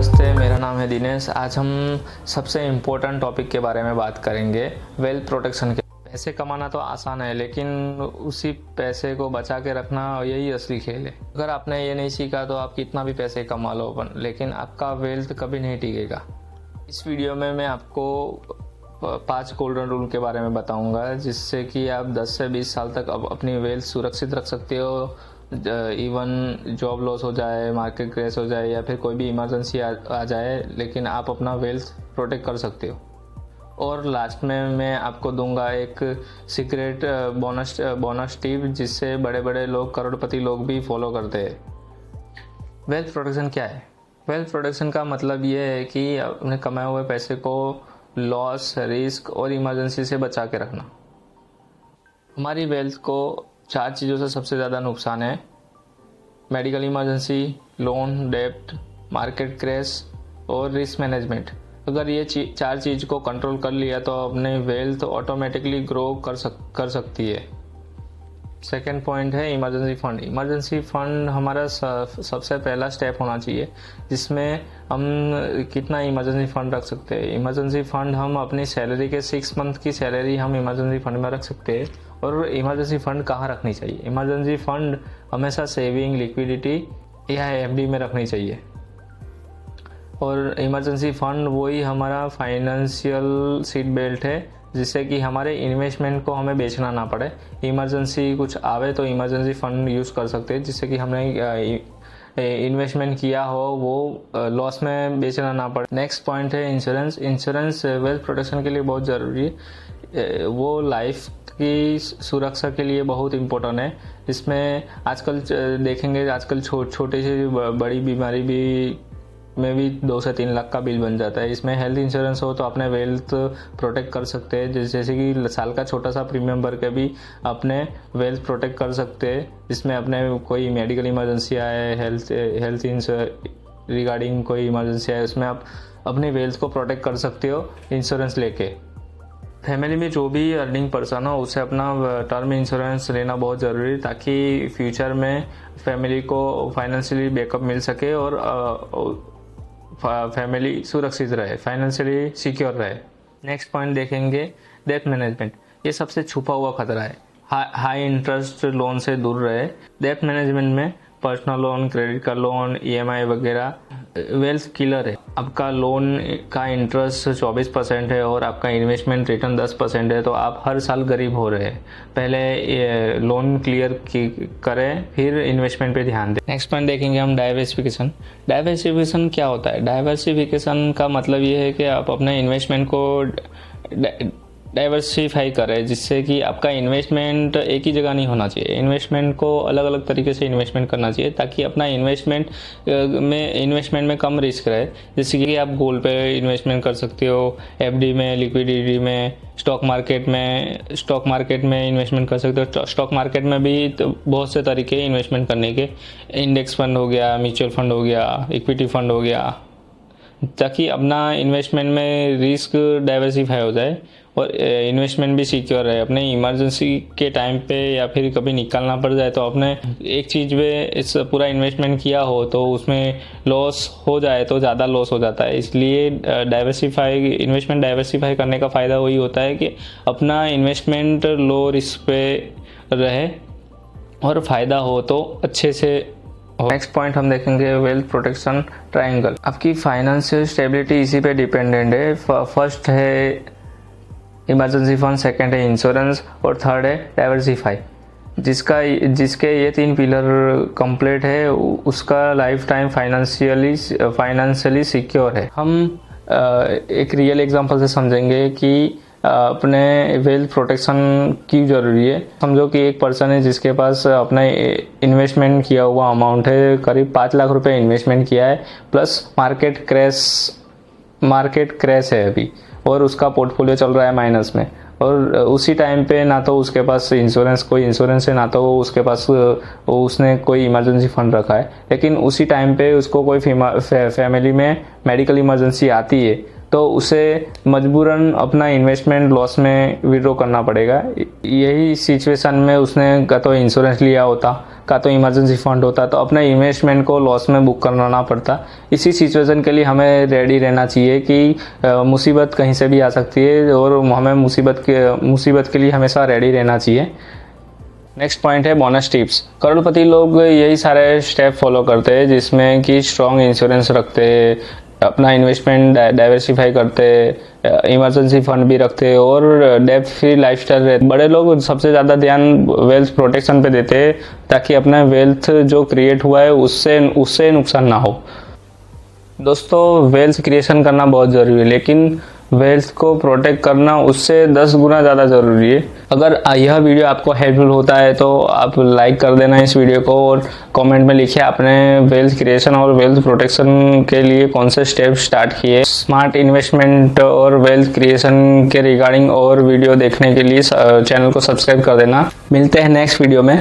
नमस्ते, मेरा नाम है दिनेश। आज हम सबसे इम्पोर्टेंट टॉपिक के बारे में बात करेंगे, वेल्थ प्रोटेक्शन के। पैसे कमाना तो आसान है, लेकिन उसी पैसे को बचा के रखना यही असली खेल है। अगर आपने ये नहीं सीखा तो आप कितना भी पैसे कमा लो, लेकिन आपका वेल्थ कभी नहीं टिकेगा। इस वीडियो में मैं आपको 5 गोल्डन रूल के बारे में बताऊंगा, जिससे कि आप 10 से 20 साल तक अपनी वेल्थ सुरक्षित रख सकते हो। इवन जॉब लॉस हो जाए, मार्केट क्रैश हो जाए या फिर कोई भी इमरजेंसी आ जाए, लेकिन आप अपना वेल्थ प्रोटेक्ट कर सकते हो। और लास्ट में मैं आपको दूंगा एक सीक्रेट बोनस टिप, जिससे बड़े बड़े लोग, करोड़पति लोग भी फॉलो करते हैं। वेल्थ प्रोटेक्शन क्या है? वेल्थ प्रोटेक्शन का मतलब ये है कि अपने कमाए हुए पैसे को लॉस, रिस्क और इमरजेंसी से बचा के रखना। हमारी वेल्थ को 4 चीज़ों से सबसे ज़्यादा नुकसान है: मेडिकल इमरजेंसी, लोन, डेब्ट, मार्केट क्रैश और रिस्क मैनेजमेंट। अगर ये 4 चीज़ को कंट्रोल कर लिया तो अपने वेल्थ ऑटोमेटिकली ग्रो कर सकती है। सेकेंड पॉइंट है इमरजेंसी फंड। इमरजेंसी फंड हमारा सबसे पहला स्टेप होना चाहिए, जिसमें हम कितना इमरजेंसी फंड रख सकते हैं। इमरजेंसी फंड हम अपनी सैलरी के 6 मंथ की सैलरी हम इमरजेंसी फंड में रख सकते हैं। और इमरजेंसी फंड कहाँ रखनी चाहिए? इमरजेंसी फंड हमेशा सेविंग, लिक्विडिटी या एफडी में रखनी चाहिए। और इमरजेंसी फंड वही हमारा फाइनेंशियल सीट बेल्ट है, जिससे कि हमारे इन्वेस्टमेंट को हमें बेचना ना पड़े। इमरजेंसी कुछ आवे तो इमरजेंसी फंड यूज़ कर सकते हैं, जिससे कि हमने इन्वेस्टमेंट किया हो वो लॉस में बेचना ना पड़े। नेक्स्ट पॉइंट है इंश्योरेंस। इंश्योरेंस वेल्थ प्रोटेक्शन के लिए बहुत ज़रूरी है। वो लाइफ की सुरक्षा के लिए बहुत इम्पोर्टेंट है। इसमें आजकल देखेंगे, आजकल छोटी सी बड़ी बीमारी में भी 2 से 3 लाख का बिल बन जाता है। इसमें हेल्थ इंश्योरेंस हो तो अपने वेल्थ प्रोटेक्ट कर सकते हैं। जैसे कि साल का छोटा सा प्रीमियम भर के भी अपने वेल्थ प्रोटेक्ट कर सकते हैं। जिसमें अपने कोई मेडिकल इमरजेंसी आए, हेल्थ रिगार्डिंग कोई इमरजेंसी आए, उसमें आप अपनी वेल्थ को प्रोटेक्ट कर सकते हो इंश्योरेंस लेके। फैमिली में जो भी अर्निंग पर्सन हो उसे अपना टर्म इंश्योरेंस लेना बहुत ज़रूरी है, ताकि फ्यूचर में फैमिली को फाइनेंशियली बैकअप मिल सके और फैमिली सुरक्षित रहे, फाइनेंशियली सिक्योर रहे। नेक्स्ट पॉइंट देखेंगे, डेट मैनेजमेंट। ये सबसे छुपा हुआ खतरा है। हाई इंटरेस्ट लोन से दूर रहे। डेट मैनेजमेंट में पर्सनल लोन, क्रेडिट का लोन, ईएमआई वगैरह वेल्थ किलर है। आपका लोन का इंटरेस्ट 24% है और आपका इन्वेस्टमेंट रिटर्न 10% है, तो आप हर साल गरीब हो रहे हैं। पहले लोन क्लियर करें, फिर इन्वेस्टमेंट पे ध्यान दें। नेक्स्ट पॉइंट देखेंगे हम, डाइवर्सिफिकेशन। डाइवर्सिफिकेशन क्या होता है? डाइवर्सिफिकेशन का मतलब ये है कि आप अपने इन्वेस्टमेंट को डाइवर्सिफाई करें, जिससे कि आपका इन्वेस्टमेंट एक ही जगह नहीं होना चाहिए। इन्वेस्टमेंट को अलग अलग तरीके से इन्वेस्टमेंट करना चाहिए, ताकि अपना इन्वेस्टमेंट में कम रिस्क रहे। जैसे कि आप गोल्ड पे इन्वेस्टमेंट कर सकते हो, एफडी में, लिक्विडिटी में, स्टॉक मार्केट में इन्वेस्टमेंट कर सकते हो। स्टॉक मार्केट में भी तो बहुत से तरीके इन्वेस्टमेंट करने के, इंडेक्स फंड हो गया, म्यूचुअल फंड हो गया, इक्विटी फंड हो गया, ताकि अपना इन्वेस्टमेंट में रिस्क डाइवर्सिफाई हो जाए और इन्वेस्टमेंट भी सिक्योर है। अपने इमरजेंसी के टाइम पे या फिर कभी निकालना पड़ जाए तो अपने एक चीज़ में इस पूरा इन्वेस्टमेंट किया हो तो उसमें लॉस हो जाए तो ज़्यादा लॉस हो जाता है। इसलिए इन्वेस्टमेंट डाइवर्सिफाई करने का फ़ायदा वही होता है कि अपना इन्वेस्टमेंट लो रिस्क पे रहे और फ़ायदा हो तो अच्छे से। नेक्स्ट पॉइंट हम देखेंगे, वेल्थ प्रोटेक्शन ट्रायंगल। आपकी फाइनेंशियल स्टेबिलिटी इसी पे डिपेंडेंट है। फर्स्ट है इमरजेंसी फंड, सेकंड है इंश्योरेंस और थर्ड है डाइवर्सिफाई। जिसके ये 3 पिलर कंप्लीट है, उसका लाइफ टाइम फाइनेंशियली सिक्योर है। हम एक रियल एग्जांपल से समझेंगे कि अपने वेल्थ प्रोटेक्शन क्यों ज़रूरी है। समझो कि एक पर्सन है जिसके पास अपना इन्वेस्टमेंट किया हुआ अमाउंट है, करीब 5 लाख रुपए इन्वेस्टमेंट किया है, प्लस मार्केट क्रैश है अभी और उसका पोर्टफोलियो चल रहा है माइनस में। और उसी टाइम पे ना तो उसके पास कोई इंश्योरेंस है, ना तो उसके पास उसने कोई इमरजेंसी फंड रखा है। लेकिन उसी टाइम पे उसको कोई फैमिली में मेडिकल इमरजेंसी आती है तो उसे मजबूरन अपना इन्वेस्टमेंट लॉस में विड्रॉ करना पड़ेगा। यही सिचुएशन में उसने का तो इंश्योरेंस लिया होता, का तो इमरजेंसी फंड होता, तो अपना इन्वेस्टमेंट को लॉस में बुक करना पड़ता। इसी सिचुएशन के लिए हमें रेडी रहना चाहिए कि मुसीबत कहीं से भी आ सकती है और हमें मुसीबत के लिए हमेशा रेडी रहना चाहिए। नेक्स्ट पॉइंट है बोनस टिप्स। करोड़पति लोग यही सारे स्टेप फॉलो करते हैं, जिसमें कि स्ट्रॉन्ग इंश्योरेंस रखते, अपना इन्वेस्टमेंट डाइवर्सिफाई करते, इमरजेंसी फंड भी रखते और डेब्ट फ्री लाइफस्टाइल रहते। बड़े लोग सबसे ज़्यादा ध्यान वेल्थ प्रोटेक्शन पे देते हैं, ताकि अपना वेल्थ जो क्रिएट हुआ है उससे नुकसान ना हो। दोस्तों, वेल्थ क्रिएशन करना बहुत ज़रूरी है, लेकिन वेल्थ को प्रोटेक्ट करना उससे 10 गुना ज़्यादा ज़रूरी है। अगर यह वीडियो आपको हेल्पफुल होता है तो आप लाइक कर देना इस वीडियो को और कमेंट में लिखिए आपने वेल्थ क्रिएशन और वेल्थ प्रोटेक्शन के लिए कौन से स्टेप स्टार्ट किए। स्मार्ट इन्वेस्टमेंट और वेल्थ क्रिएशन के रिगार्डिंग और वीडियो देखने के लिए चैनल को सब्सक्राइब कर देना। मिलते हैं नेक्स्ट वीडियो में।